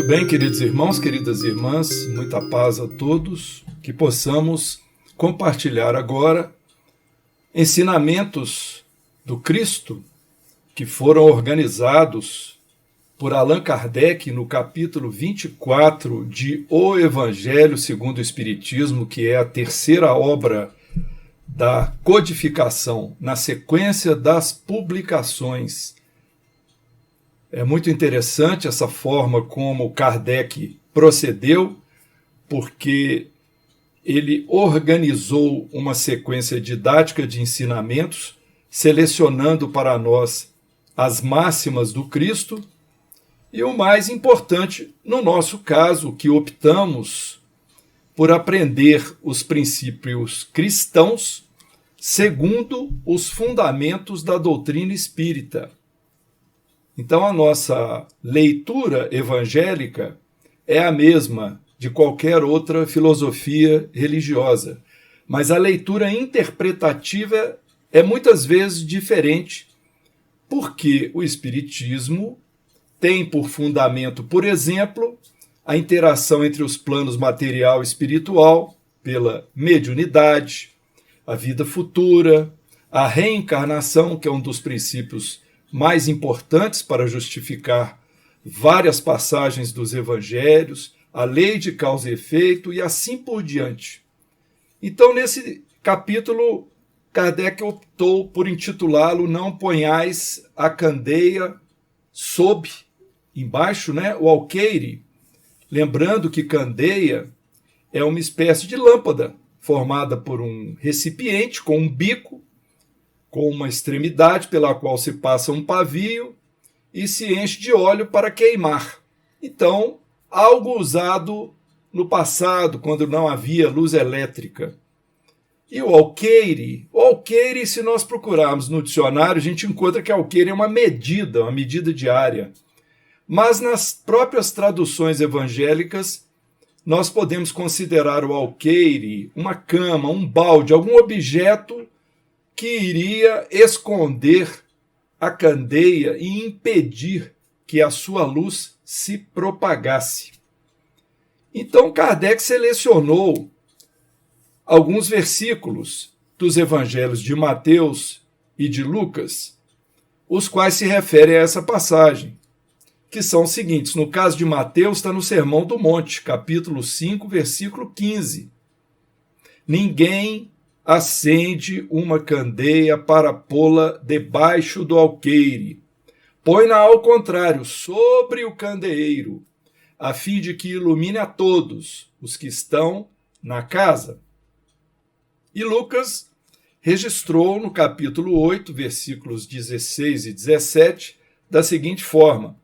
bem, queridos irmãos, queridas irmãs, muita paz a todos, que possamos compartilhar agora ensinamentos do Cristo que foram organizados por Allan Kardec no capítulo 24 de O Evangelho segundo o Espiritismo, que é a terceira obra da codificação, na sequência das publicações. É muito interessante essa forma como Kardec procedeu, porque ele organizou uma sequência didática de ensinamentos, selecionando para nós as máximas do Cristo e o mais importante, no nosso caso, que optamos por aprender os princípios cristãos segundo os fundamentos da doutrina espírita. Então, a nossa leitura evangélica é a mesma de qualquer outra filosofia religiosa, mas a leitura interpretativa é muitas vezes diferente, porque o Espiritismo tem por fundamento, por exemplo, a interação entre os planos material e espiritual, pela mediunidade, a vida futura, a reencarnação, que é um dos princípios mais importantes para justificar várias passagens dos evangelhos, a lei de causa e efeito e assim por diante. Então, nesse capítulo, Kardec optou por intitulá-lo Não ponhais a candeia sob, embaixo, o alqueire, lembrando que candeia é uma espécie de lâmpada formada por um recipiente com um bico, com uma extremidade pela qual se passa um pavio e se enche de óleo para queimar. Então, algo usado no passado, quando não havia luz elétrica. E o alqueire, se nós procurarmos no dicionário, a gente encontra que alqueire é uma medida diária. Mas nas próprias traduções evangélicas, nós podemos considerar o alqueire uma cama, um balde, algum objeto que iria esconder a candeia e impedir que a sua luz se propagasse. Então, Kardec selecionou alguns versículos dos evangelhos de Mateus e de Lucas, os quais se referem a essa passagem, que são os seguintes. No caso de Mateus, está no Sermão do Monte, capítulo 5, versículo 15. Ninguém acende uma candeia para pô-la debaixo do alqueire. Põe-na ao contrário, sobre o candeeiro, a fim de que ilumine a todos os que estão na casa. E Lucas registrou no capítulo 8, versículos 16 e 17, da seguinte forma: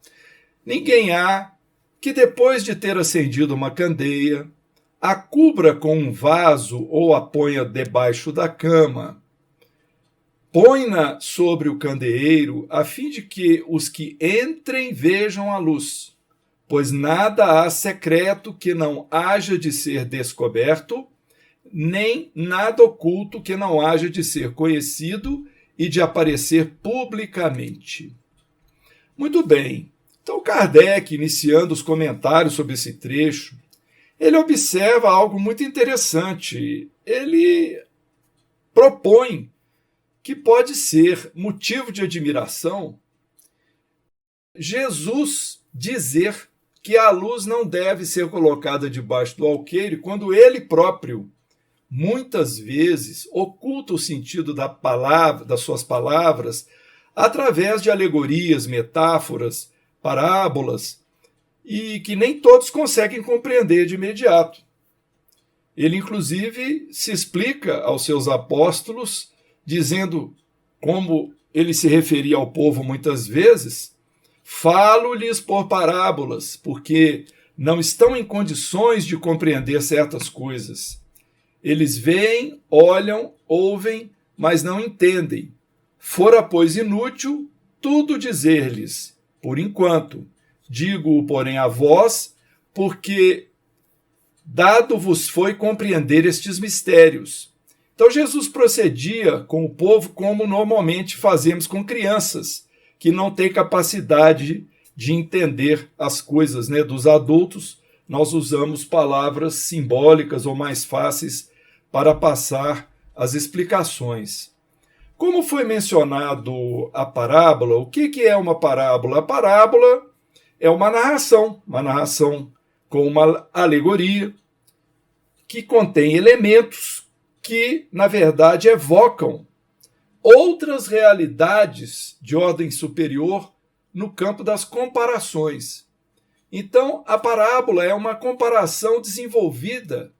ninguém há que, depois de ter acendido uma candeia, a cubra com um vaso ou a ponha debaixo da cama. Põe-na sobre o candeeiro, a fim de que os que entrem vejam a luz. Pois nada há secreto que não haja de ser descoberto, nem nada oculto que não haja de ser conhecido e de aparecer publicamente. Muito bem. Então, Kardec, iniciando os comentários sobre esse trecho, ele observa algo muito interessante. Ele propõe que pode ser motivo de admiração Jesus dizer que a luz não deve ser colocada debaixo do alqueire, quando ele próprio, muitas vezes, oculta o sentido das suas palavras através de alegorias, metáforas, parábolas, e que nem todos conseguem compreender de imediato. Ele, inclusive, se explica aos seus apóstolos, dizendo, como ele se referia ao povo muitas vezes: falo-lhes por parábolas, porque não estão em condições de compreender certas coisas. Eles veem, olham, ouvem, mas não entendem. Fora, pois, inútil tudo dizer-lhes, por enquanto. Digo-o, porém, a vós, porque dado vos foi compreender estes mistérios. Então, Jesus procedia com o povo como normalmente fazemos com crianças, que não têm capacidade de entender as coisas, né, dos adultos, nós usamos palavras simbólicas ou mais fáceis para passar as explicações. Como foi mencionado a parábola, o que é uma parábola? A parábola é uma narração com uma alegoria, que contém elementos que, na verdade, evocam outras realidades de ordem superior no campo das comparações. Então, a parábola é uma comparação desenvolvida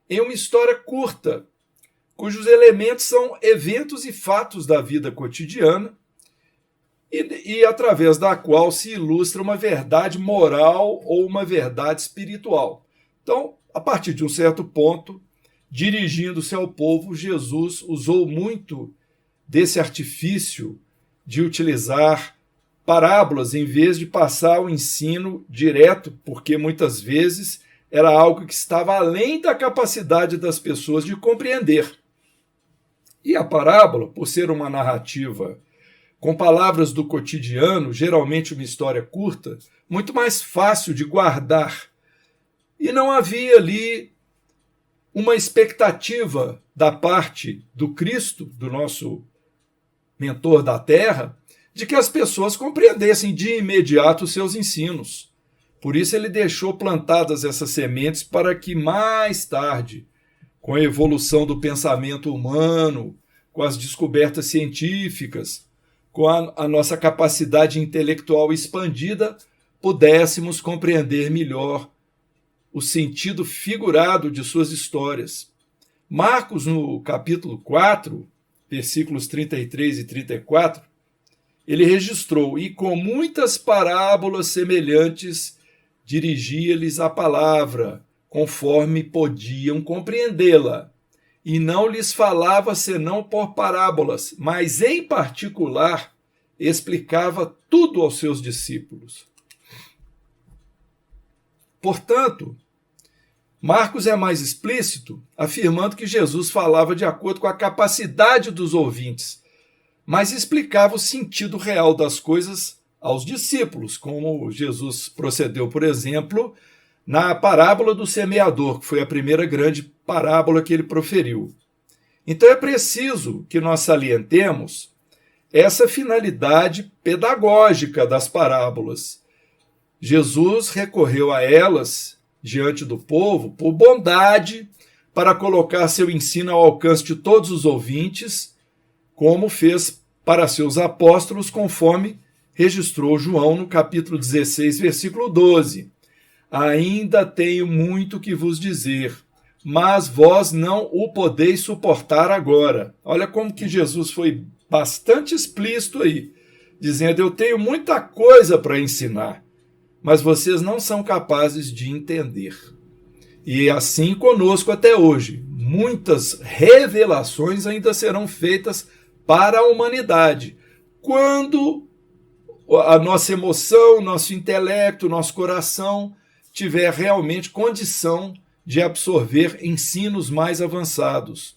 em uma história curta, cujos elementos são eventos e fatos da vida cotidiana e através da qual se ilustra uma verdade moral ou uma verdade espiritual. Então, a partir de um certo ponto, dirigindo-se ao povo, Jesus usou muito desse artifício de utilizar parábolas em vez de passar o ensino direto, porque muitas vezes era algo que estava além da capacidade das pessoas de compreender. E a parábola, por ser uma narrativa com palavras do cotidiano, geralmente uma história curta, muito mais fácil de guardar. E não havia ali uma expectativa da parte do Cristo, do nosso mentor da terra, de que as pessoas compreendessem de imediato os seus ensinos. Por isso ele deixou plantadas essas sementes para que mais tarde, com a evolução do pensamento humano, com as descobertas científicas, com a nossa capacidade intelectual expandida, pudéssemos compreender melhor o sentido figurado de suas histórias. Marcos, no capítulo 4, versículos 33 e 34, ele registrou: e com muitas parábolas semelhantes dirigia-lhes a palavra, conforme podiam compreendê-la. E não lhes falava senão por parábolas, mas em particular explicava tudo aos seus discípulos. Portanto, Marcos é mais explícito, afirmando que Jesus falava de acordo com a capacidade dos ouvintes, mas explicava o sentido real das coisas aos discípulos, como Jesus procedeu, por exemplo, na parábola do semeador, que foi a primeira grande parábola que ele proferiu. Então é preciso que nós salientemos essa finalidade pedagógica das parábolas. Jesus recorreu a elas diante do povo por bondade, para colocar seu ensino ao alcance de todos os ouvintes, como fez para seus apóstolos, conforme registrou João no capítulo 16, versículo 12. Ainda tenho muito que vos dizer, mas vós não o podeis suportar agora. Olha como que Jesus foi bastante explícito aí, dizendo: eu tenho muita coisa para ensinar, mas vocês não são capazes de entender. E assim conosco até hoje. Muitas revelações ainda serão feitas para a humanidade, quando a nossa emoção, nosso intelecto, nosso coração tiver realmente condição de absorver ensinos mais avançados.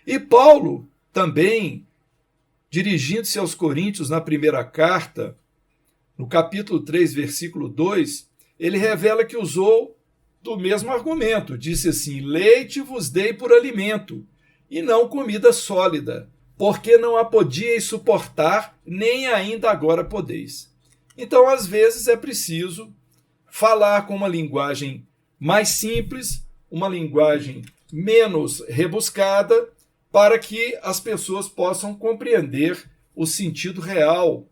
E Paulo também, dirigindo-se aos Coríntios na primeira carta, no capítulo 3, versículo 2, ele revela que usou do mesmo argumento. Disse assim: leite vos dei por alimento, e não comida sólida, porque não a podíeis suportar, nem ainda agora podeis. Então, às vezes, é preciso falar com uma linguagem mais simples, uma linguagem menos rebuscada, para que as pessoas possam compreender o sentido real,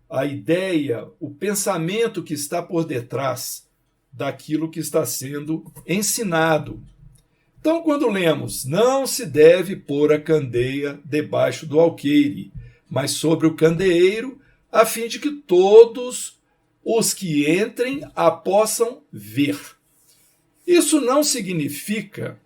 a ideia, o pensamento que está por detrás daquilo que está sendo ensinado. Então, quando lemos: não se deve pôr a candeia debaixo do alqueire, mas sobre o candeeiro, a fim de que todos os que entrem a possam ver. Isso não significa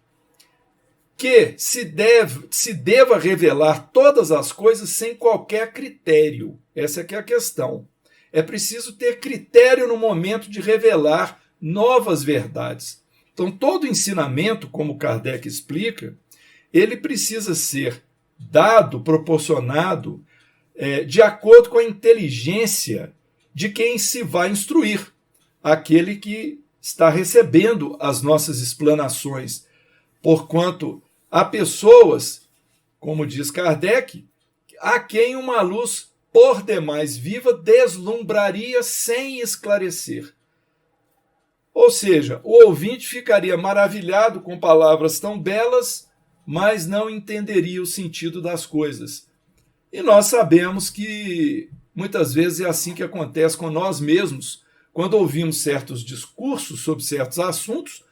que se deva revelar todas as coisas sem qualquer critério. Essa é que é a questão. É preciso ter critério no momento de revelar novas verdades. Então, todo ensinamento, como Kardec explica, ele precisa ser dado, proporcionado, de acordo com a inteligência de quem se vai instruir, aquele que está recebendo as nossas explanações, porquanto há pessoas, como diz Kardec, a quem uma luz por demais viva deslumbraria sem esclarecer. Ou seja, o ouvinte ficaria maravilhado com palavras tão belas, mas não entenderia o sentido das coisas. E nós sabemos que muitas vezes é assim que acontece com nós mesmos, quando ouvimos certos discursos sobre certos assuntos.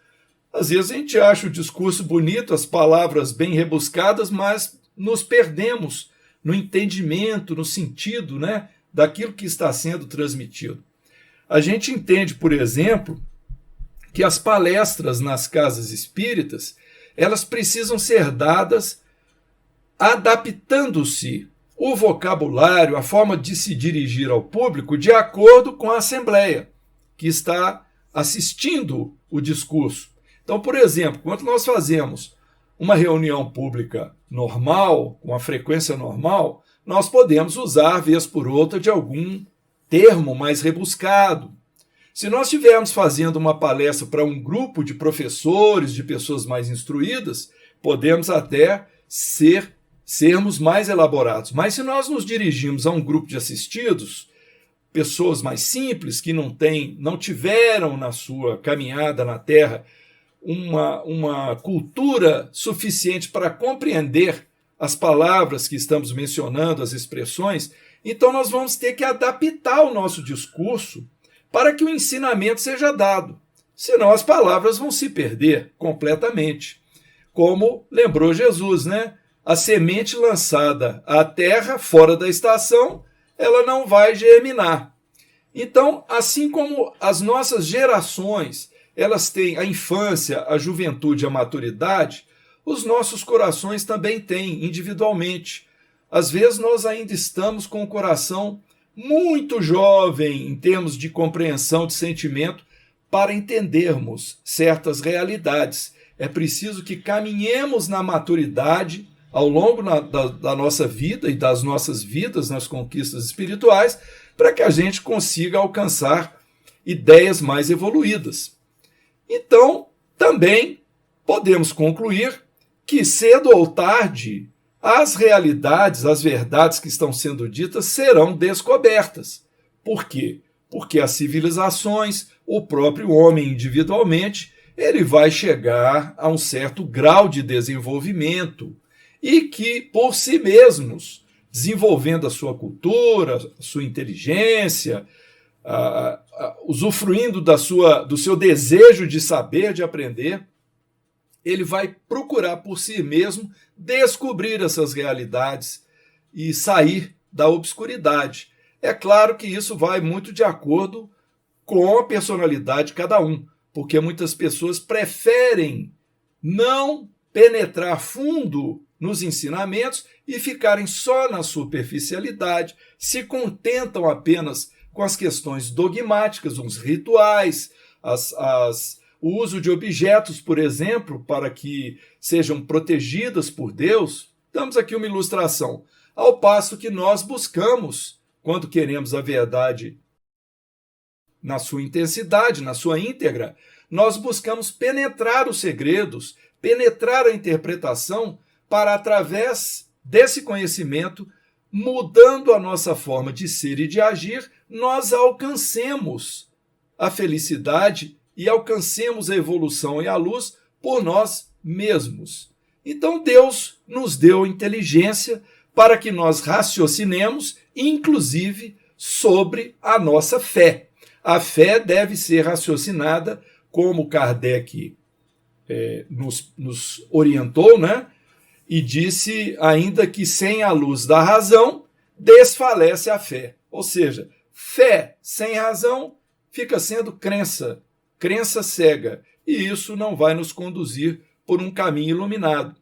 Às vezes a gente acha o discurso bonito, as palavras bem rebuscadas, mas nos perdemos no entendimento, no sentido, né, daquilo que está sendo transmitido. A gente entende, por exemplo, que as palestras nas casas espíritas, elas precisam ser dadas adaptando-se o vocabulário, a forma de se dirigir ao público de acordo com a assembleia que está assistindo o discurso. Então, por exemplo, quando nós fazemos uma reunião pública normal, com a frequência normal, nós podemos usar, vez por outra, de algum termo mais rebuscado. Se nós estivermos fazendo uma palestra para um grupo de professores, de pessoas mais instruídas, podemos até sermos mais elaborados. Mas se nós nos dirigimos a um grupo de assistidos, pessoas mais simples, que não tiveram na sua caminhada na Terra uma cultura suficiente para compreender as palavras que estamos mencionando, as expressões, então nós vamos ter que adaptar o nosso discurso para que o ensinamento seja dado. Senão as palavras vão se perder completamente. Como lembrou Jesus, né? A semente lançada à terra, fora da estação, ela não vai germinar. Então, assim como as nossas gerações, elas têm a infância, a juventude, a maturidade, os nossos corações também têm, individualmente. Às vezes nós ainda estamos com o coração muito jovem em termos de compreensão de sentimento para entendermos certas realidades. É preciso que caminhemos na maturidade ao longo da nossa vida e das nossas vidas nas conquistas espirituais para que a gente consiga alcançar ideias mais evoluídas. Então, também podemos concluir que cedo ou tarde as realidades, as verdades que estão sendo ditas serão descobertas. Por quê? Porque as civilizações, o próprio homem individualmente, ele vai chegar a um certo grau de desenvolvimento e que, por si mesmos, desenvolvendo a sua cultura, a sua inteligência, usufruindo do seu desejo de saber, de aprender, ele vai procurar por si mesmo descobrir essas realidades e sair da obscuridade. É claro que isso vai muito de acordo com a personalidade de cada um, porque muitas pessoas preferem não penetrar fundo nos ensinamentos e ficarem só na superficialidade, se contentam apenas com as questões dogmáticas, os rituais, o uso de objetos, por exemplo, para que sejam protegidas por Deus. Damos aqui uma ilustração. Ao passo que nós buscamos, quando queremos a verdade na sua intensidade, na sua íntegra, nós buscamos penetrar os segredos, penetrar a interpretação para, através desse conhecimento, mudando a nossa forma de ser e de agir, nós alcancemos a felicidade e alcancemos a evolução e a luz por nós mesmos. Então Deus nos deu inteligência para que nós raciocinemos, inclusive, sobre a nossa fé. A fé deve ser raciocinada, como Kardec nos orientou, né? E disse ainda que sem a luz da razão desfalece a fé. Ou seja, fé sem razão fica sendo crença cega, e isso não vai nos conduzir por um caminho iluminado.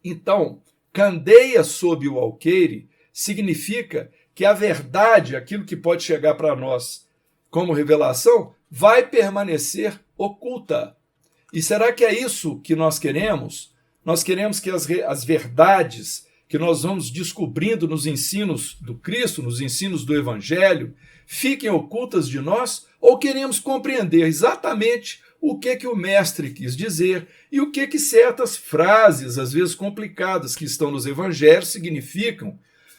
Então, candeia sob o alqueire significa que a verdade, aquilo que pode chegar para nós como revelação, vai permanecer oculta. E será que é isso que nós queremos? Nós queremos que as verdades que nós vamos descobrindo nos ensinos do Cristo, nos ensinos do Evangelho, fiquem ocultas de nós, ou queremos compreender exatamente o que o mestre quis dizer e o que certas frases, às vezes complicadas, que estão nos evangelhos significam,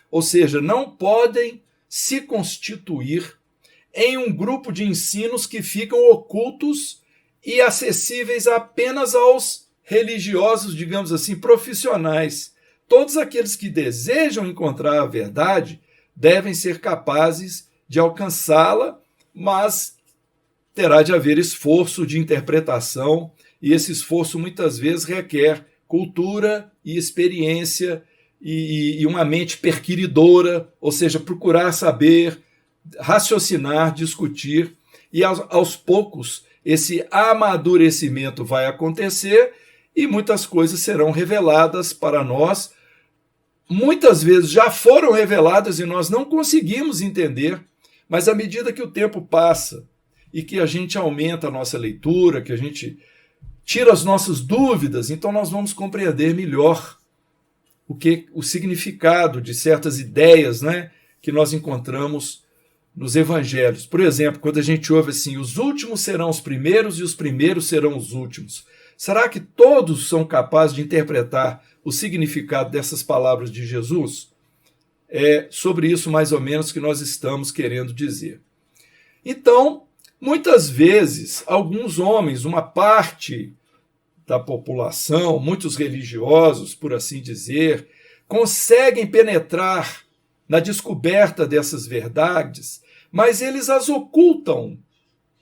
ou seja, não podem se constituir em um grupo de ensinos que ficam ocultos e acessíveis apenas aos religiosos, digamos assim, profissionais. Todos aqueles que desejam encontrar a verdade devem ser capazes de alcançá-la, mas terá de haver esforço de interpretação, e esse esforço muitas vezes requer cultura e experiência e uma mente perquiridora, ou seja, procurar saber, raciocinar, discutir, e aos poucos esse amadurecimento vai acontecer e muitas coisas serão reveladas para nós. Muitas vezes já foram reveladas e nós não conseguimos entender, mas à medida que o tempo passa e que a gente aumenta a nossa leitura, que a gente tira as nossas dúvidas, então nós vamos compreender melhor o significado de certas ideias, né, que nós encontramos nos evangelhos. Por exemplo, quando a gente ouve assim, os últimos serão os primeiros e os primeiros serão os últimos. Será que todos são capazes de interpretar o significado dessas palavras de Jesus? É sobre isso, mais ou menos, que nós estamos querendo dizer. Então, muitas vezes, alguns homens, uma parte da população, muitos religiosos, por assim dizer, conseguem penetrar na descoberta dessas verdades, mas eles as ocultam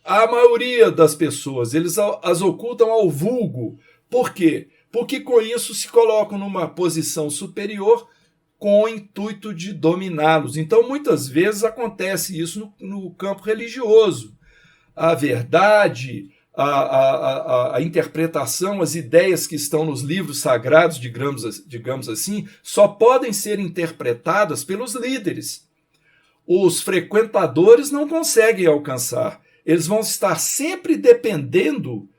à maioria das pessoas, eles as ocultam ao vulgo. Por quê? Porque com isso se colocam numa posição superior com o intuito de dominá-los. Então, muitas vezes acontece isso no campo religioso. A verdade, a interpretação, as ideias que estão nos livros sagrados, digamos assim, só podem ser interpretadas pelos líderes. Os frequentadores não conseguem alcançar. Eles vão estar sempre dependendo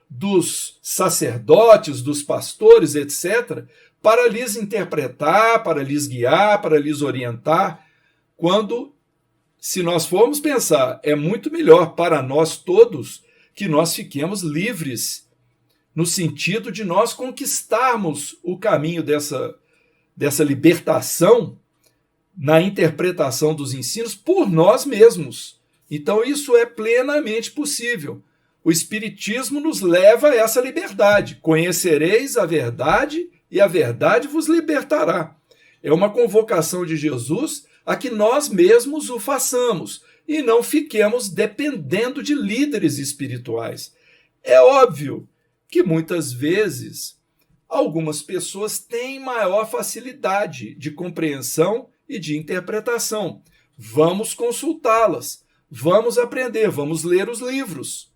dos sacerdotes, dos pastores, etc., para lhes interpretar, para lhes guiar, para lhes orientar, quando, se nós formos pensar, é muito melhor para nós todos que nós fiquemos livres, no sentido de nós conquistarmos o caminho dessa libertação na interpretação dos ensinos por nós mesmos. Então isso é plenamente possível. O Espiritismo nos leva a essa liberdade. Conhecereis a verdade e a verdade vos libertará. É uma convocação de Jesus a que nós mesmos o façamos e não fiquemos dependendo de líderes espirituais. É óbvio que muitas vezes algumas pessoas têm maior facilidade de compreensão e de interpretação. Vamos consultá-las, vamos aprender, vamos ler os livros.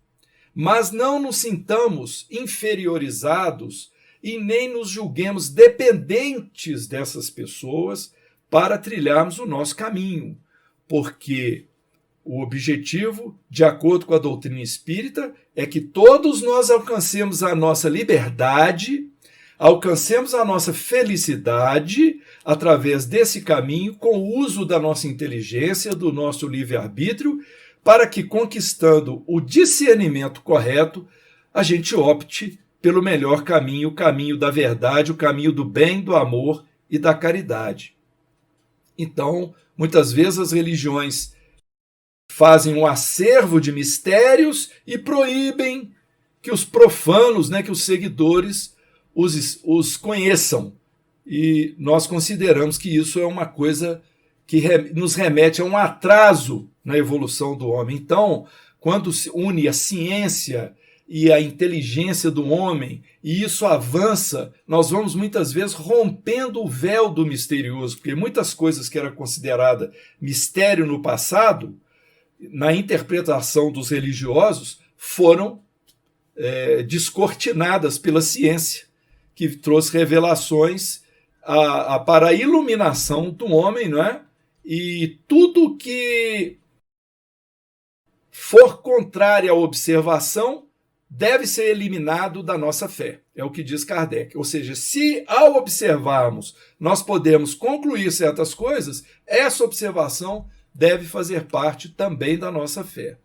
Mas não nos sintamos inferiorizados e nem nos julguemos dependentes dessas pessoas para trilharmos o nosso caminho, porque o objetivo, de acordo com a doutrina espírita, é que todos nós alcancemos a nossa liberdade, alcancemos a nossa felicidade através desse caminho, com o uso da nossa inteligência, do nosso livre-arbítrio, para que, conquistando o discernimento correto, a gente opte pelo melhor caminho, o caminho da verdade, o caminho do bem, do amor e da caridade. Então, muitas vezes as religiões fazem um acervo de mistérios e proíbem que os profanos, que os seguidores os conheçam. E nós consideramos que isso é uma coisa que nos remete a um atraso na evolução do homem. Então, quando se une a ciência e a inteligência do homem, e isso avança, nós vamos muitas vezes rompendo o véu do misterioso, porque muitas coisas que era considerada mistério no passado, na interpretação dos religiosos, foram descortinadas pela ciência, que trouxe revelações para a iluminação do homem, não é? E tudo que for contrário à observação deve ser eliminado da nossa fé, é o que diz Kardec. Ou seja, se ao observarmos nós podemos concluir certas coisas, essa observação deve fazer parte também da nossa fé.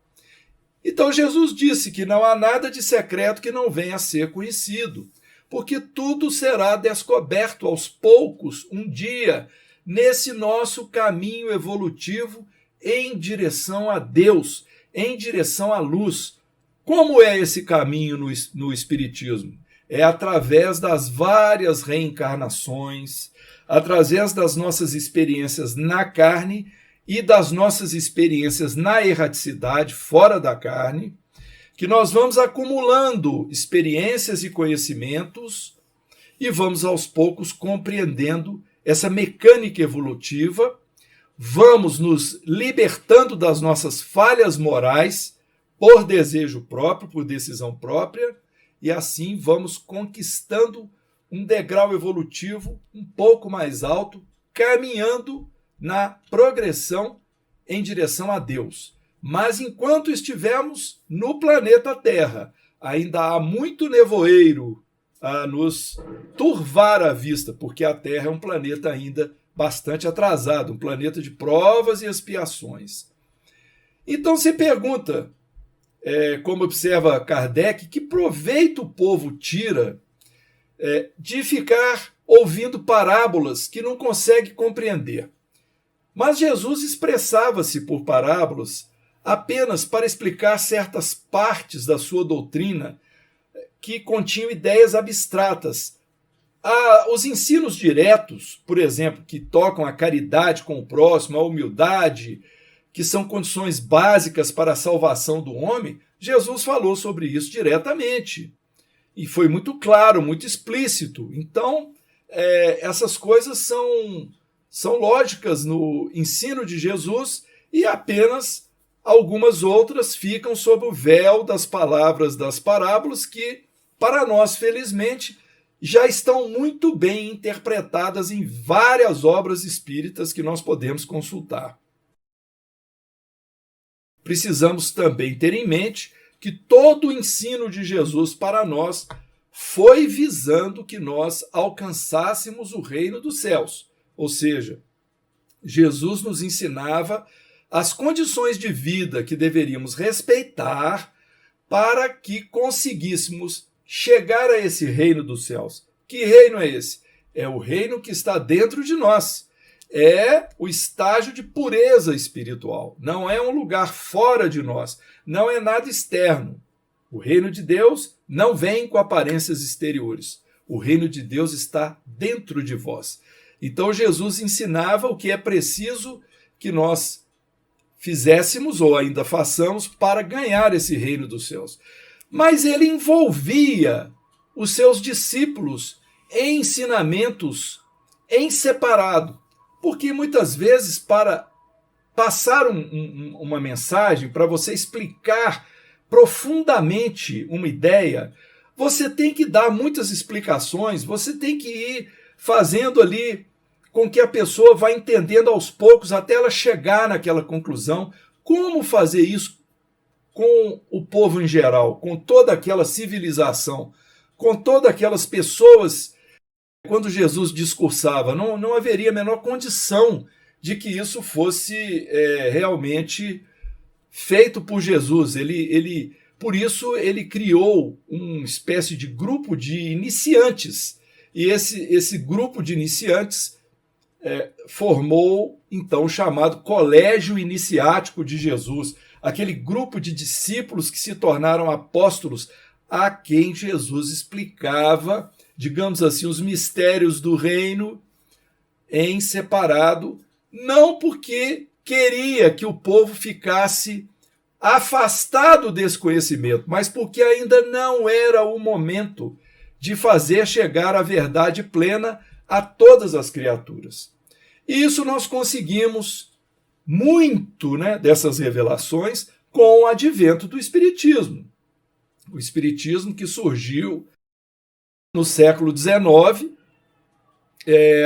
Então Jesus disse que não há nada de secreto que não venha a ser conhecido, porque tudo será descoberto aos poucos, um dia, nesse nosso caminho evolutivo em direção a Deus, em direção à luz. Como é esse caminho no Espiritismo? É através das várias reencarnações, através das nossas experiências na carne e das nossas experiências na erraticidade, fora da carne, que nós vamos acumulando experiências e conhecimentos e vamos aos poucos compreendendo essa mecânica evolutiva, vamos nos libertando das nossas falhas morais por desejo próprio, por decisão própria, e assim vamos conquistando um degrau evolutivo um pouco mais alto, caminhando na progressão em direção a Deus. Mas enquanto estivermos no planeta Terra, ainda há muito nevoeiro a nos turvar a vista, porque a Terra é um planeta ainda bastante atrasado, um planeta de provas e expiações. Então se pergunta, como observa Kardec, que proveito o povo tira de ficar ouvindo parábolas que não consegue compreender. Mas Jesus expressava-se por parábolas apenas para explicar certas partes da sua doutrina que continham ideias abstratas. Os ensinos diretos, por exemplo, que tocam a caridade com o próximo, a humildade, que são condições básicas para a salvação do homem, Jesus falou sobre isso diretamente. E foi muito claro, muito explícito. Então, essas coisas são lógicas no ensino de Jesus e apenas algumas outras ficam sob o véu das palavras das parábolas que, para nós, felizmente, já estão muito bem interpretadas em várias obras espíritas que nós podemos consultar. Precisamos também ter em mente que todo o ensino de Jesus para nós foi visando que nós alcançássemos o reino dos céus. Ou seja, Jesus nos ensinava as condições de vida que deveríamos respeitar para que conseguíssemos chegar a esse reino dos céus. Que reino é esse? É o reino que está dentro de nós. É o estágio de pureza espiritual. Não é um lugar fora de nós. Não é nada externo. O reino de Deus não vem com aparências exteriores. O reino de Deus está dentro de vós. Então Jesus ensinava o que é preciso que nós fizéssemos ou ainda façamos para ganhar esse reino dos céus. Mas ele envolvia os seus discípulos em ensinamentos em separado. Porque muitas vezes, para passar uma mensagem, para você explicar profundamente uma ideia, você tem que dar muitas explicações, você tem que ir fazendo ali com que a pessoa vá entendendo aos poucos até ela chegar naquela conclusão. Como fazer isso com o povo em geral, com toda aquela civilização, com todas aquelas pessoas. Quando Jesus discursava, não haveria a menor condição de que isso fosse realmente feito por Jesus. Por isso, ele criou uma espécie de grupo de iniciantes. E esse grupo de iniciantes formou, então, o chamado Colégio Iniciático de Jesus, aquele grupo de discípulos que se tornaram apóstolos a quem Jesus explicava, digamos assim, os mistérios do reino em separado, não porque queria que o povo ficasse afastado desse conhecimento, mas porque ainda não era o momento de fazer chegar a verdade plena a todas as criaturas. E isso nós conseguimos muito, dessas revelações com o advento do Espiritismo. O Espiritismo que surgiu no século XIX,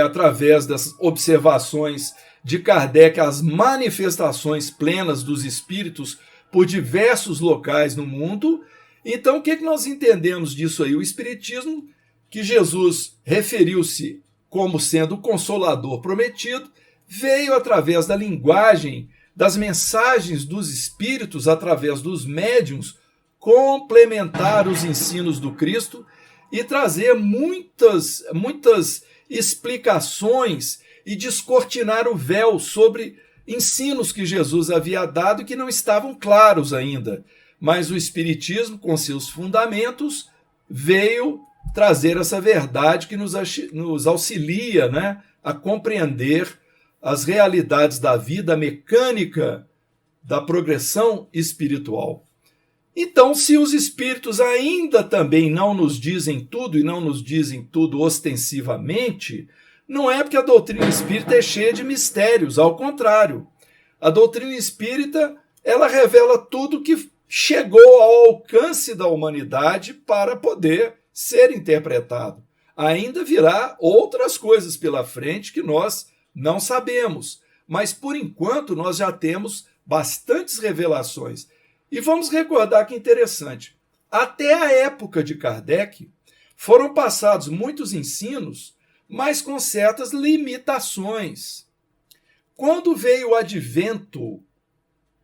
através das observações de Kardec, as manifestações plenas dos espíritos por diversos locais no mundo, Então, o que nós entendemos disso aí? O Espiritismo, que Jesus referiu-se como sendo o Consolador prometido, veio através da linguagem, das mensagens dos Espíritos, através dos médiuns, complementar os ensinos do Cristo e trazer muitas explicações e descortinar o véu sobre ensinos que Jesus havia dado e que não estavam claros ainda. Mas o Espiritismo, com seus fundamentos, veio trazer essa verdade que nos auxilia, né, a compreender as realidades da vida, a mecânica da progressão espiritual. Então, se os espíritos ainda também não nos dizem tudo e não nos dizem tudo ostensivamente, não é porque a doutrina espírita é cheia de mistérios, ao contrário. A doutrina espírita, ela revela tudo que chegou ao alcance da humanidade para poder ser interpretado. Ainda virá outras coisas pela frente que nós não sabemos, mas por enquanto nós já temos bastantes revelações. E vamos recordar que interessante, até a época de Kardec foram passados muitos ensinos, mas com certas limitações. Quando veio o advento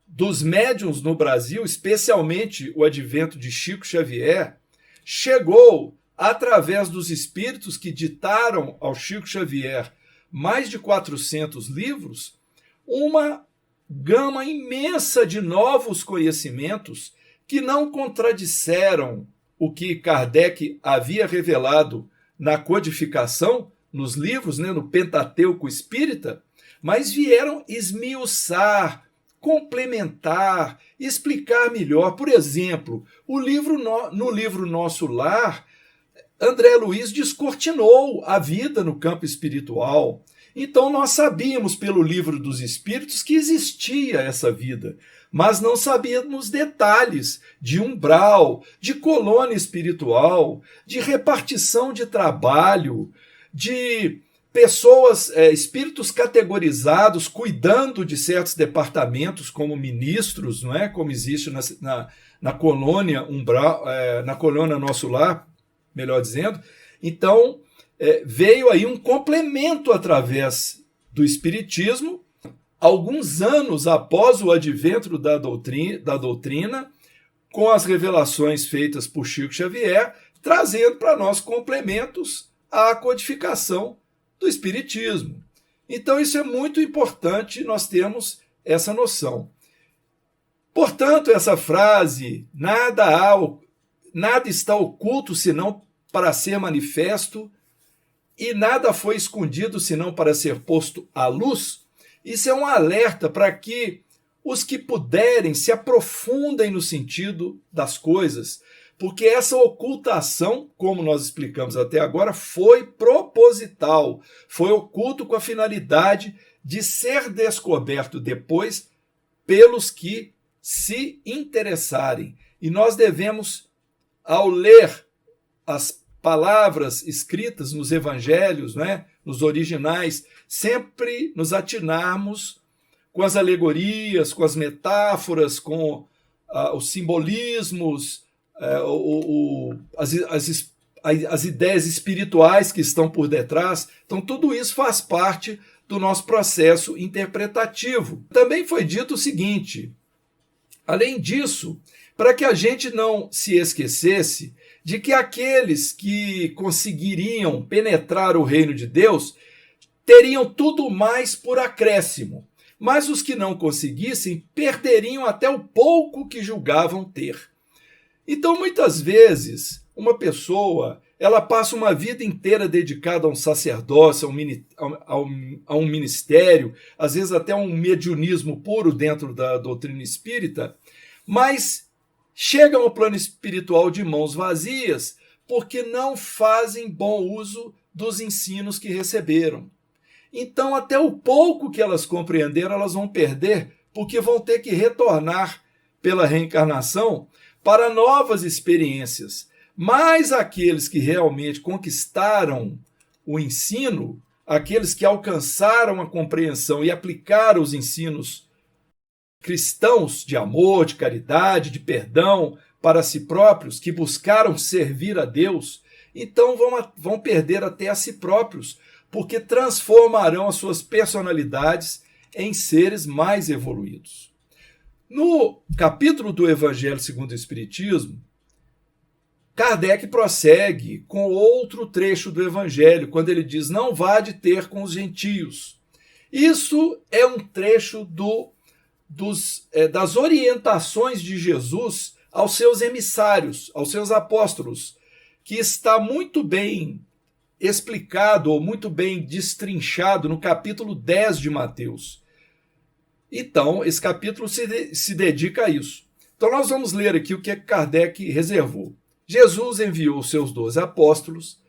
dos médiuns no Brasil, especialmente o advento de Chico Xavier, chegou, através dos espíritos que ditaram ao Chico Xavier mais de 400 livros, uma gama imensa de novos conhecimentos que não contradisseram o que Kardec havia revelado na codificação, nos livros, né, no Pentateuco Espírita, mas vieram esmiuçar, complementar, explicar melhor. Por exemplo, no livro Nosso Lar, André Luiz descortinou a vida no campo espiritual. Então nós sabíamos pelo Livro dos Espíritos que existia essa vida, mas não sabíamos detalhes de umbral, de colônia espiritual, de repartição de trabalho, de pessoas, espíritos categorizados, cuidando de certos departamentos como ministros, não é? Como existe na colônia umbral, na colônia Nosso Lar, melhor dizendo. Então, veio aí um complemento através do Espiritismo, alguns anos após o advento da doutrina, com as revelações feitas por Chico Xavier, trazendo para nós complementos à codificação do Espiritismo. Então, isso é muito importante, nós temos essa noção. Portanto, essa frase, nada está oculto senão para ser manifesto, e nada foi escondido senão para ser posto à luz, isso é um alerta para que os que puderem se aprofundem no sentido das coisas, porque essa ocultação, como nós explicamos até agora, foi proposital, foi oculto com a finalidade de ser descoberto depois pelos que se interessarem. E nós devemos, ao ler as palavras escritas nos evangelhos, né, nos originais, sempre nos atinarmos com as alegorias, com as metáforas, com os simbolismos, as ideias espirituais que estão por detrás. Então, tudo isso faz parte do nosso processo interpretativo. Também foi dito o seguinte: além disso, para que a gente não se esquecesse de que aqueles que conseguiriam penetrar o reino de Deus teriam tudo mais por acréscimo, mas os que não conseguissem perderiam até o pouco que julgavam ter. Então, muitas vezes, uma pessoa ela passa uma vida inteira dedicada a um sacerdócio, a um ministério, às vezes até um mediunismo puro dentro da doutrina espírita, mas chegam ao plano espiritual de mãos vazias porque não fazem bom uso dos ensinos que receberam. Então, até o pouco que elas compreenderam, elas vão perder, porque vão ter que retornar pela reencarnação para novas experiências. Mas aqueles que realmente conquistaram o ensino, aqueles que alcançaram a compreensão e aplicaram os ensinos cristãos de amor, de caridade, de perdão, para si próprios, que buscaram servir a Deus, então vão perder até a si próprios, porque transformarão as suas personalidades em seres mais evoluídos. No capítulo do Evangelho segundo o Espiritismo, Kardec prossegue com outro trecho do Evangelho, quando ele diz: não vade ter com os gentios. Isso é um trecho das orientações de Jesus aos seus emissários, aos seus apóstolos, que está muito bem explicado ou muito bem destrinchado no capítulo 10 de Mateus. Então, esse capítulo se dedica a isso. Então, nós vamos ler aqui o que Kardec reservou. Jesus enviou os seus 12 apóstolos,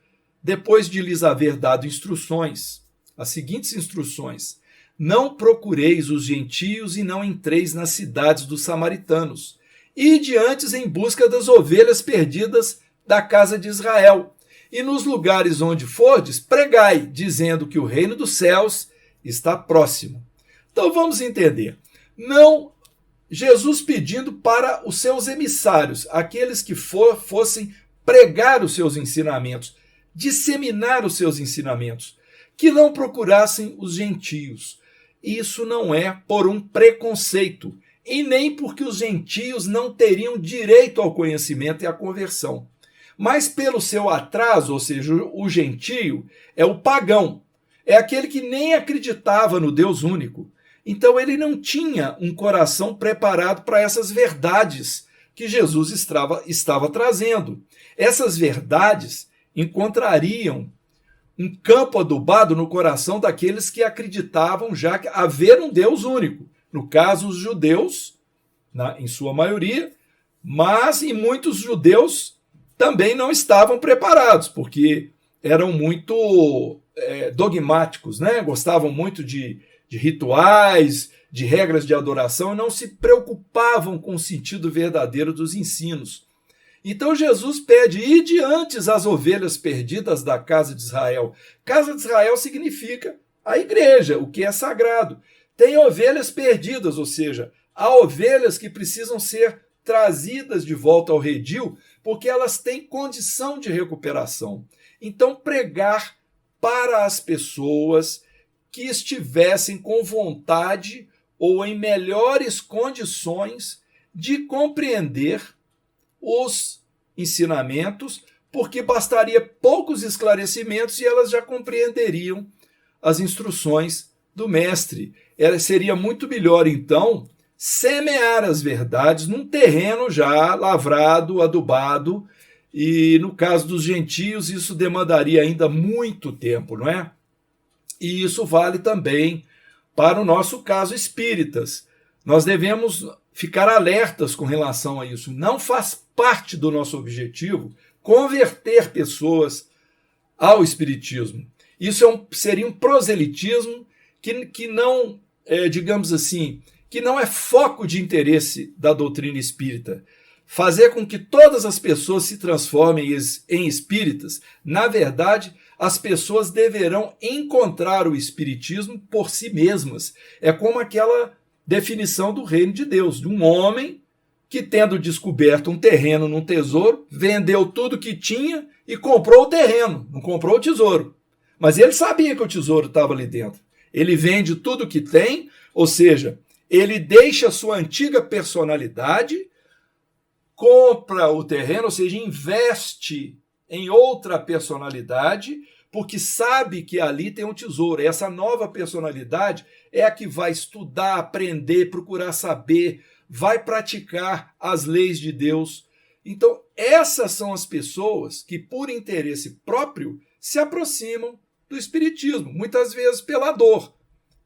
depois de lhes haver dado instruções, as seguintes instruções: não procureis os gentios e não entreis nas cidades dos samaritanos, ide antes em busca das ovelhas perdidas da casa de Israel, e nos lugares onde fordes, pregai, dizendo que o reino dos céus está próximo. Então vamos entender. Não, Jesus pedindo para os seus emissários, aqueles que fossem pregar os seus ensinamentos, disseminar os seus ensinamentos, que não procurassem os gentios. Isso não é por um preconceito, e nem porque os gentios não teriam direito ao conhecimento e à conversão, mas pelo seu atraso, ou seja, o gentio é o pagão, é aquele que nem acreditava no Deus único. Então ele não tinha um coração preparado para essas verdades que Jesus estava trazendo. Essas verdades encontrariam um campo adubado no coração daqueles que acreditavam já haver um Deus único. No caso, os judeus, em sua maioria, mas em muitos judeus também não estavam preparados, porque eram muito dogmáticos, né? Gostavam muito de rituais, de regras de adoração, e não se preocupavam com o sentido verdadeiro dos ensinos. Então Jesus pede: ide antes as ovelhas perdidas da casa de Israel. Casa de Israel significa a igreja, o que é sagrado. Tem ovelhas perdidas, ou seja, há ovelhas que precisam ser trazidas de volta ao redil, porque elas têm condição de recuperação. Então pregar para as pessoas que estivessem com vontade ou em melhores condições de compreender os ensinamentos, porque bastaria poucos esclarecimentos e elas já compreenderiam as instruções do mestre. Seria muito melhor, então, semear as verdades num terreno já lavrado, adubado, e no caso dos gentios isso demandaria ainda muito tempo, não é? E isso vale também para o nosso caso espíritas. Nós devemos ficar alertas com relação a isso. Não faz parte do nosso objetivo converter pessoas ao espiritismo. Isso seria um proselitismo que não, digamos assim, que não é foco de interesse da doutrina espírita. Fazer com que todas as pessoas se transformem em espíritas, na verdade, as pessoas deverão encontrar o espiritismo por si mesmas. É como aquela definição do reino de Deus, de um homem que, tendo descoberto um terreno num tesouro, vendeu tudo que tinha e comprou o terreno, não comprou o tesouro. Mas ele sabia que o tesouro estava ali dentro. Ele vende tudo que tem, ou seja, ele deixa a sua antiga personalidade, compra o terreno, ou seja, investe em outra personalidade, porque sabe que ali tem um tesouro. Essa nova personalidade é a que vai estudar, aprender, procurar saber, vai praticar as leis de Deus. Então, essas são as pessoas que, por interesse próprio, se aproximam do espiritismo, muitas vezes pela dor,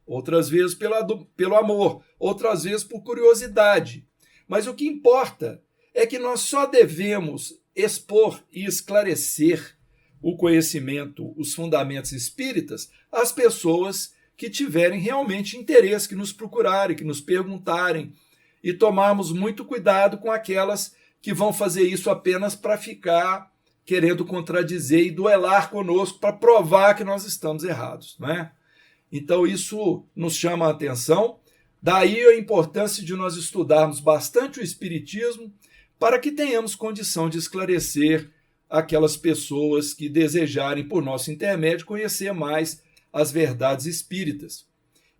outras vezes pelo amor, outras vezes por curiosidade. Mas o que importa é que nós só devemos expor e esclarecer o conhecimento, os fundamentos espíritas, às pessoas que tiverem realmente interesse, que nos procurarem, que nos perguntarem, e tomarmos muito cuidado com aquelas que vão fazer isso apenas para ficar querendo contradizer e duelar conosco para provar que nós estamos errados, não é? Então isso nos chama a atenção, daí a importância de nós estudarmos bastante o espiritismo, para que tenhamos condição de esclarecer aquelas pessoas que desejarem, por nosso intermédio, conhecer mais as verdades espíritas.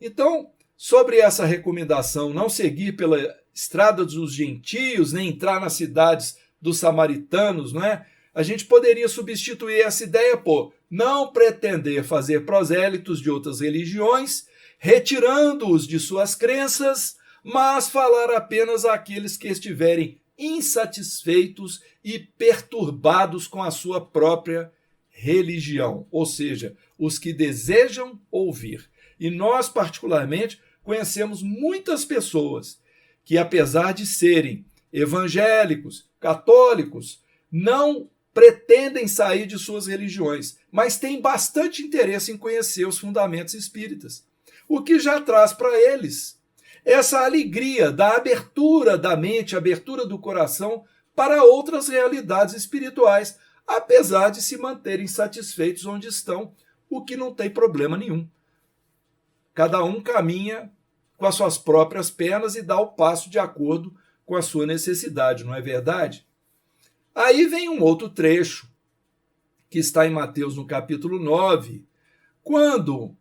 Então, sobre essa recomendação, não seguir pela estrada dos gentios, nem entrar nas cidades dos samaritanos, não é? A gente poderia substituir essa ideia por não pretender fazer prosélitos de outras religiões, retirando-os de suas crenças, mas falar apenas àqueles que estiverem insatisfeitos e perturbados com a sua própria religião, ou seja, os que desejam ouvir. E nós, particularmente, conhecemos muitas pessoas que, apesar de serem evangélicos, católicos, não pretendem sair de suas religiões, mas têm bastante interesse em conhecer os fundamentos espíritas, o que já traz para eles essa alegria da abertura da mente, abertura do coração para outras realidades espirituais, apesar de se manterem satisfeitos onde estão, o que não tem problema nenhum. Cada um caminha com as suas próprias pernas e dá o passo de acordo com a sua necessidade, não é verdade? Aí vem um outro trecho, que está em Mateus no capítulo 9, quando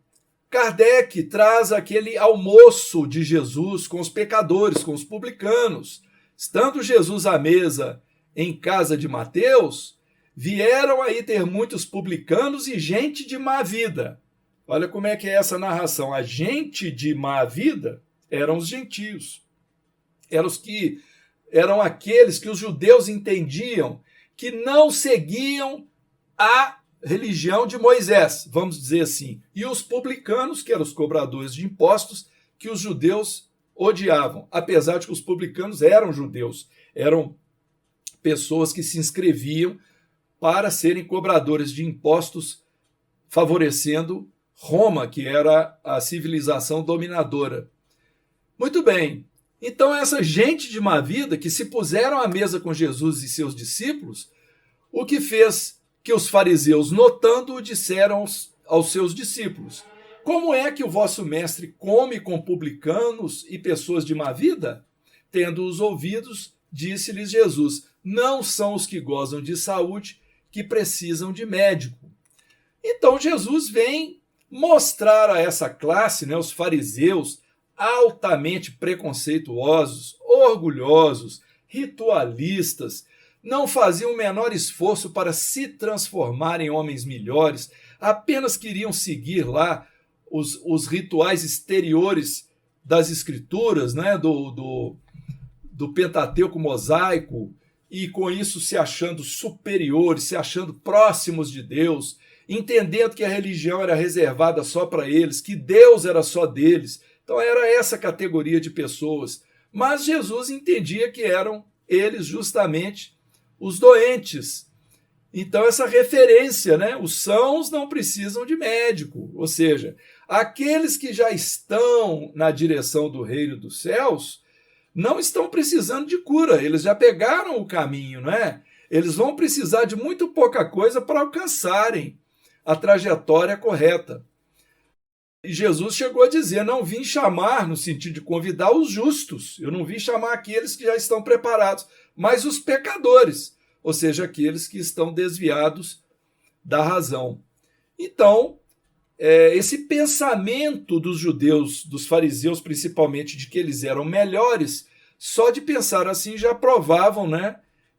Kardec traz aquele almoço de Jesus com os pecadores, com os publicanos. Estando Jesus à mesa em casa de Mateus, vieram aí ter muitos publicanos e gente de má vida. Olha como é que é essa narração. A gente de má vida eram os gentios. Eram aqueles que os judeus entendiam que não seguiam a religião de Moisés, vamos dizer assim. E os publicanos, que eram os cobradores de impostos, que os judeus odiavam, apesar de que os publicanos eram judeus, eram pessoas que se inscreviam para serem cobradores de impostos, favorecendo Roma, que era a civilização dominadora. Muito bem, então essa gente de má vida que se puseram à mesa com Jesus e seus discípulos, o que fez que os fariseus, notando-o, disseram aos seus discípulos: como é que o vosso mestre come com publicanos e pessoas de má vida? Tendo-os ouvidos, disse-lhes Jesus: não são os que gozam de saúde que precisam de médico. Então Jesus vem mostrar a essa classe, os fariseus, altamente preconceituosos, orgulhosos, ritualistas, não faziam o menor esforço para se transformar em homens melhores, apenas queriam seguir lá os rituais exteriores das escrituras, do Pentateuco mosaico, e com isso se achando superiores, se achando próximos de Deus, entendendo que a religião era reservada só para eles, que Deus era só deles. Então era essa categoria de pessoas. Mas Jesus entendia que eram eles justamente os doentes. Então essa referência, os sãos não precisam de médico, ou seja, aqueles que já estão na direção do reino dos céus não estão precisando de cura, eles já pegaram o caminho, Eles vão precisar de muito pouca coisa para alcançarem a trajetória correta. E Jesus chegou a dizer: não vim chamar, no sentido de convidar os justos, eu não vim chamar aqueles que já estão preparados, mas os pecadores, ou seja, aqueles que estão desviados da razão. Então, esse pensamento dos judeus, dos fariseus principalmente, de que eles eram melhores, só de pensar assim já provavam,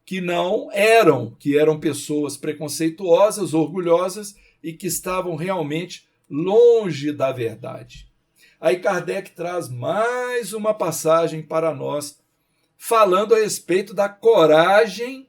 que não eram, que eram pessoas preconceituosas, orgulhosas e que estavam realmente longe da verdade. Aí Kardec traz mais uma passagem para nós, falando a respeito da coragem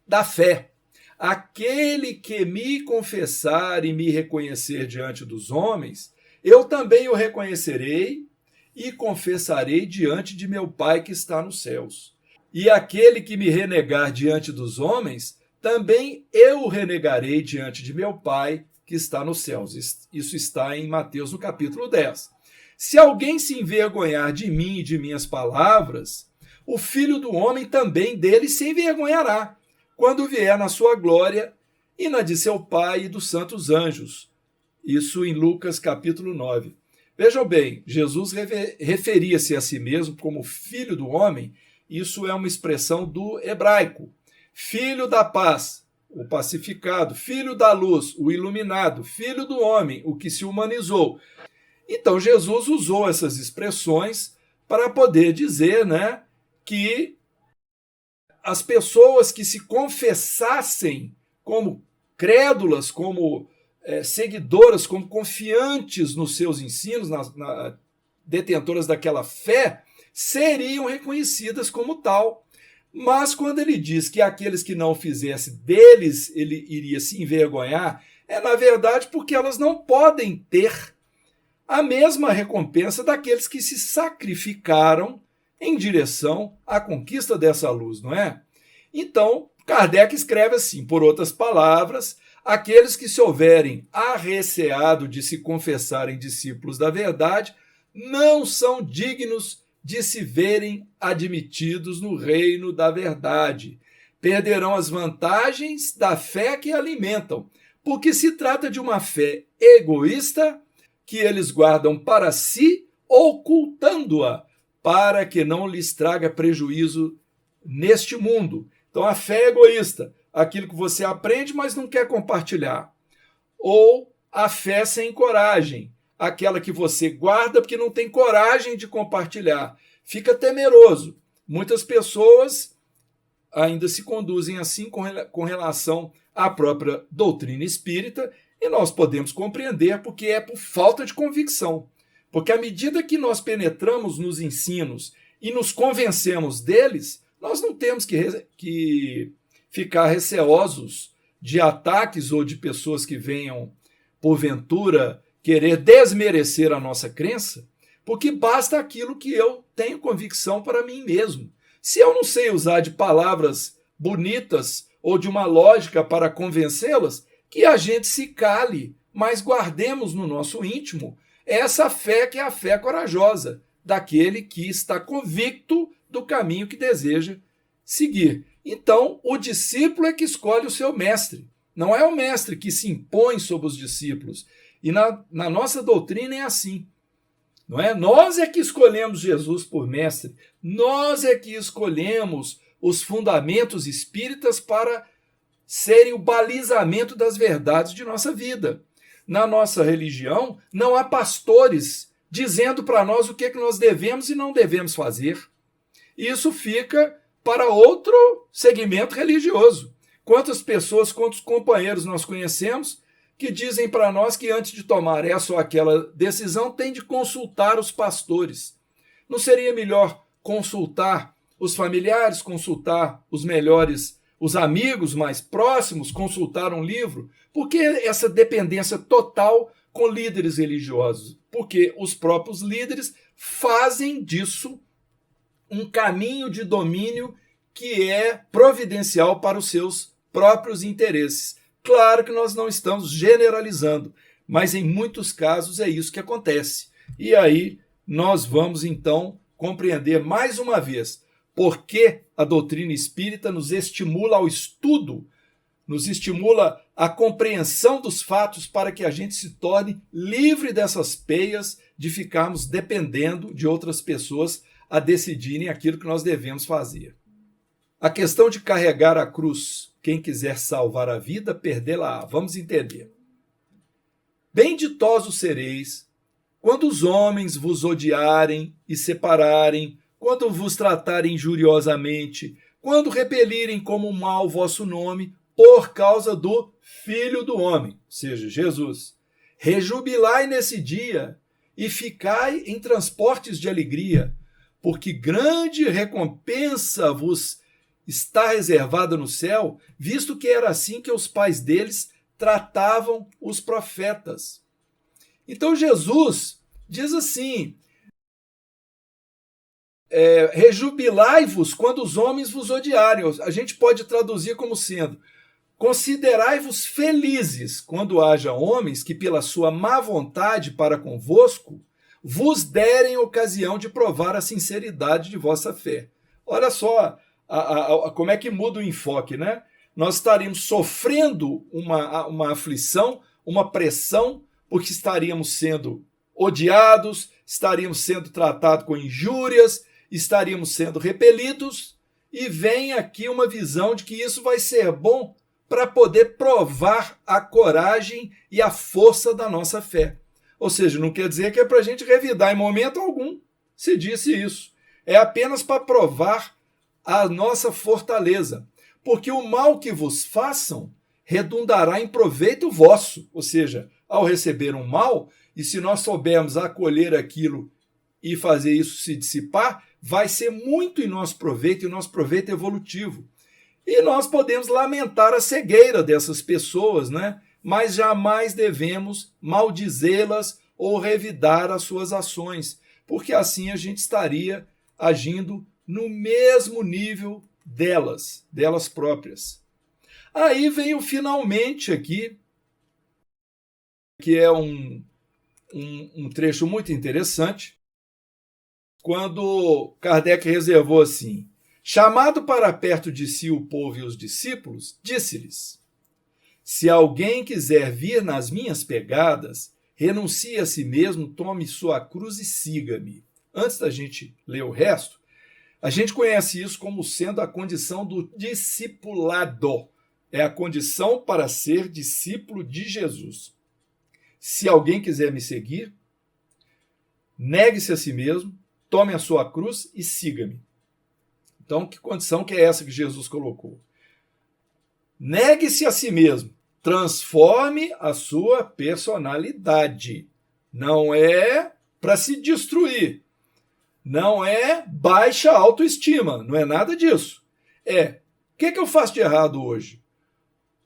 da fé. Aquele que me confessar e me reconhecer diante dos homens, eu também o reconhecerei e confessarei diante de meu Pai que está nos céus. E aquele que me renegar diante dos homens, também eu o renegarei diante de meu Pai que está nos céus. Isso está em Mateus, no capítulo 10. Se alguém se envergonhar de mim e de minhas palavras, o Filho do Homem também dele se envergonhará, quando vier na sua glória e na de seu Pai e dos santos anjos. Isso em Lucas capítulo 9. Vejam bem, Jesus referia-se a si mesmo como Filho do Homem, Isso é uma expressão do hebraico. Filho da paz, o pacificado. Filho da luz, o iluminado. Filho do homem, o que se humanizou. Então, Jesus usou essas expressões para poder dizer, né, que as pessoas que se confessassem como crédulas, como seguidoras, como confiantes nos seus ensinos, detentoras daquela fé, seriam reconhecidas como tal. Mas quando ele diz que aqueles que não o fizessem, deles ele iria se envergonhar, é na verdade porque elas não podem ter a mesma recompensa daqueles que se sacrificaram em direção à conquista dessa luz, não é? Então, Kardec escreve assim, por outras palavras, aqueles que se houverem arreceado de se confessarem discípulos da verdade não são dignos de se verem admitidos no reino da verdade. Perderão as vantagens da fé que alimentam, porque se trata de uma fé egoísta que eles guardam para si, ocultando-a, para que não lhes traga prejuízo neste mundo. Então, a fé é egoísta, aquilo que você aprende, mas não quer compartilhar. Ou a fé sem coragem, aquela que você guarda porque não tem coragem de compartilhar. Fica temeroso. Muitas pessoas ainda se conduzem assim com relação à própria doutrina espírita, e nós podemos compreender porque é por falta de convicção. Porque à medida que nós penetramos nos ensinos e nos convencemos deles, nós não temos que ficar receosos de ataques ou de pessoas que venham, porventura, querer desmerecer a nossa crença, porque basta aquilo que eu tenho convicção para mim mesmo. Se eu não sei usar de palavras bonitas ou de uma lógica para convencê-las, que a gente se cale, mas guardemos no nosso íntimo essa fé que é a fé corajosa, daquele que está convicto do caminho que deseja seguir. Então, o discípulo é que escolhe o seu mestre. Não é o mestre que se impõe sobre os discípulos. E na nossa doutrina é assim. Não é? Nós é que escolhemos Jesus por mestre. Nós é que escolhemos os fundamentos espíritas para serem o balizamento das verdades de nossa vida. Na nossa religião, não há pastores dizendo para nós o que é que nós devemos e não devemos fazer. Isso fica para outro segmento religioso. Quantas pessoas, quantos companheiros nós conhecemos que dizem para nós que antes de tomar essa ou aquela decisão tem de consultar os pastores. Não seria melhor consultar os familiares, consultar os melhores, os amigos mais próximos, consultar um livro? Por que essa dependência total com líderes religiosos? Porque os próprios líderes fazem disso um caminho de domínio que é providencial para os seus próprios interesses. Claro que nós não estamos generalizando, mas em muitos casos é isso que acontece. E aí nós vamos então compreender mais uma vez por que a doutrina espírita nos estimula ao estudo, nos estimula à compreensão dos fatos para que a gente se torne livre dessas peias de ficarmos dependendo de outras pessoas a decidirem aquilo que nós devemos fazer. A questão de carregar a cruz, quem quiser salvar a vida, perdê-la-á. Vamos entender. Benditosos sereis quando os homens vos odiarem e separarem, quando vos tratarem injuriosamente, quando repelirem como mal o vosso nome, por causa do Filho do Homem, ou seja, Jesus. Rejubilai nesse dia e ficai em transportes de alegria, porque grande recompensa vos está reservada no céu, visto que era assim que os pais deles tratavam os profetas. Então Jesus diz assim, rejubilai-vos quando os homens vos odiarem. A gente pode traduzir como sendo, considerai-vos felizes quando haja homens que pela sua má vontade para convosco vos derem ocasião de provar a sinceridade de vossa fé. Olha só como é que muda o enfoque, né? Nós estaríamos sofrendo uma aflição, uma pressão, porque estaríamos sendo odiados, estaríamos sendo tratados com injúrias, estaríamos sendo repelidos, e vem aqui uma visão de que isso vai ser bom para poder provar a coragem e a força da nossa fé. Ou seja, não quer dizer que é para a gente revidar em momento algum, se disse isso. É apenas para provar a nossa fortaleza. Porque o mal que vos façam redundará em proveito vosso. Ou seja, ao receber um mal, e se nós soubermos acolher aquilo e fazer isso se dissipar, vai ser muito em nosso proveito, e nosso proveito evolutivo. E nós podemos lamentar a cegueira dessas pessoas, né? Mas jamais devemos maldizê-las ou revidar as suas ações, porque assim a gente estaria agindo no mesmo nível delas próprias. Aí vem o finalmente aqui, que é um trecho muito interessante, quando Kardec reservou assim: chamado para perto de si o povo e os discípulos, disse-lhes: se alguém quiser vir nas minhas pegadas, renuncie a si mesmo, tome sua cruz e siga-me. Antes da gente ler o resto, a gente conhece isso como sendo a condição do discipulado. É a condição para ser discípulo de Jesus. Se alguém quiser me seguir, negue-se a si mesmo, tome a sua cruz e siga-me. Então, que condição que é essa que Jesus colocou? Negue-se a si mesmo, transforme a sua personalidade. Não é para se destruir, não é baixa autoestima, não é nada disso. É, o que eu faço de errado hoje?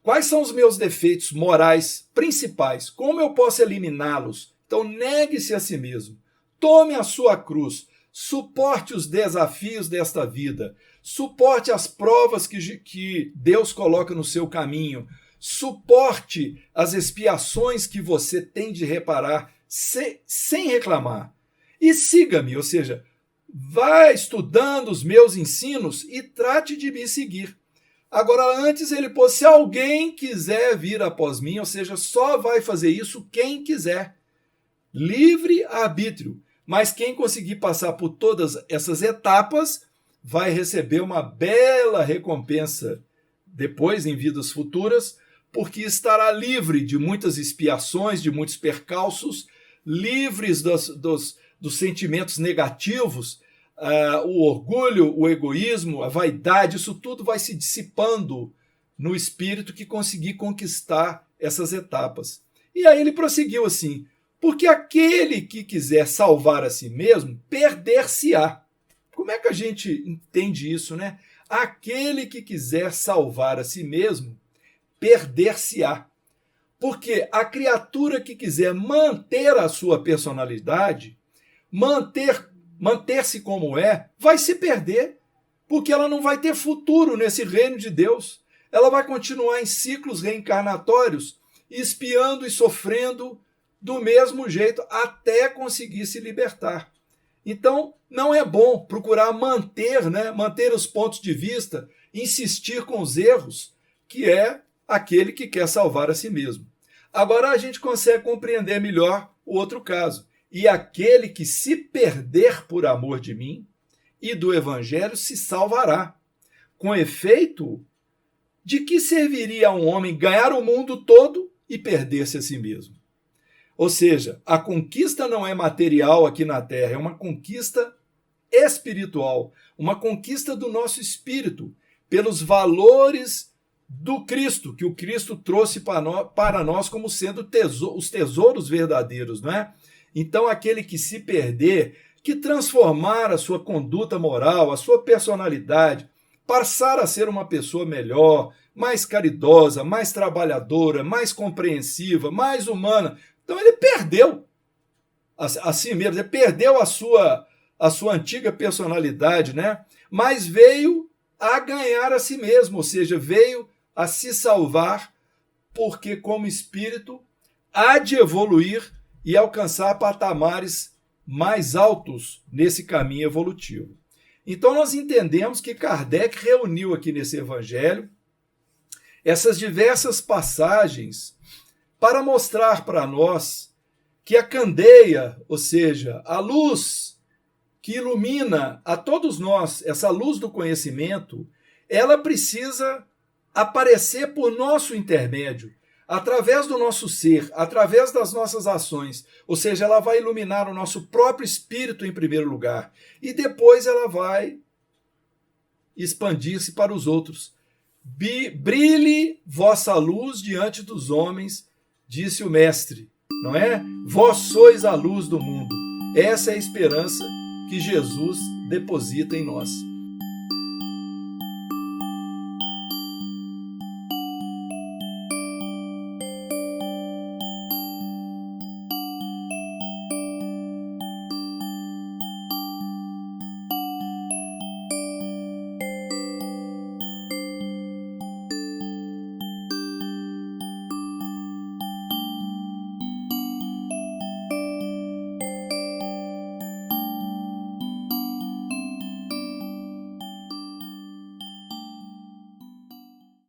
Quais são os meus defeitos morais principais? Como eu posso eliminá-los? Então, negue-se a si mesmo, tome a sua cruz, suporte os desafios desta vida, suporte as provas que Deus coloca no seu caminho, suporte as expiações que você tem de reparar sem reclamar. E siga-me, ou seja, vá estudando os meus ensinos e trate de me seguir. Agora, antes ele pôs: se alguém quiser vir após mim, ou seja, só vai fazer isso quem quiser. Livre arbítrio. Mas quem conseguir passar por todas essas etapas vai receber uma bela recompensa depois, em vidas futuras, porque estará livre de muitas expiações, de muitos percalços, livres dos sentimentos negativos, o orgulho, o egoísmo, a vaidade, isso tudo vai se dissipando no espírito que conseguir conquistar essas etapas. E aí ele prosseguiu assim: porque aquele que quiser salvar a si mesmo, perder-se-á. Como é que a gente entende isso, né? Aquele que quiser salvar a si mesmo, perder-se-á. Porque a criatura que quiser manter a sua personalidade, manter-se como é, vai se perder, porque ela não vai ter futuro nesse reino de Deus. Ela vai continuar em ciclos reencarnatórios, espiando e sofrendo do mesmo jeito até conseguir se libertar. Então, não é bom procurar manter os pontos de vista, insistir com os erros, que é aquele que quer salvar a si mesmo. Agora a gente consegue compreender melhor o outro caso. E aquele que se perder por amor de mim e do evangelho se salvará. Com efeito, de que serviria a um homem ganhar o mundo todo e perder-se a si mesmo? Ou seja, a conquista não é material aqui na Terra, é uma conquista espiritual, uma conquista do nosso espírito, pelos valores do Cristo, que o Cristo trouxe para nós como sendo os tesouros verdadeiros, não é? Então, aquele que se perder, que transformar a sua conduta moral, a sua personalidade, passar a ser uma pessoa melhor, mais caridosa, mais trabalhadora, mais compreensiva, mais humana. Então ele perdeu a si mesmo, ele perdeu a sua antiga personalidade, né? Mas veio a ganhar a si mesmo, ou seja, veio a se salvar, porque como espírito há de evoluir e alcançar patamares mais altos nesse caminho evolutivo. Então nós entendemos que Kardec reuniu aqui nesse evangelho essas diversas passagens para mostrar para nós que a candeia, ou seja, a luz que ilumina a todos nós, essa luz do conhecimento, ela precisa aparecer por nosso intermédio, através do nosso ser, através das nossas ações. Ou seja, ela vai iluminar o nosso próprio espírito em primeiro lugar. E depois ela vai expandir-se para os outros. Brilhe vossa luz diante dos homens, disse o Mestre, não é? Vós sois a luz do mundo. Essa é a esperança que Jesus deposita em nós.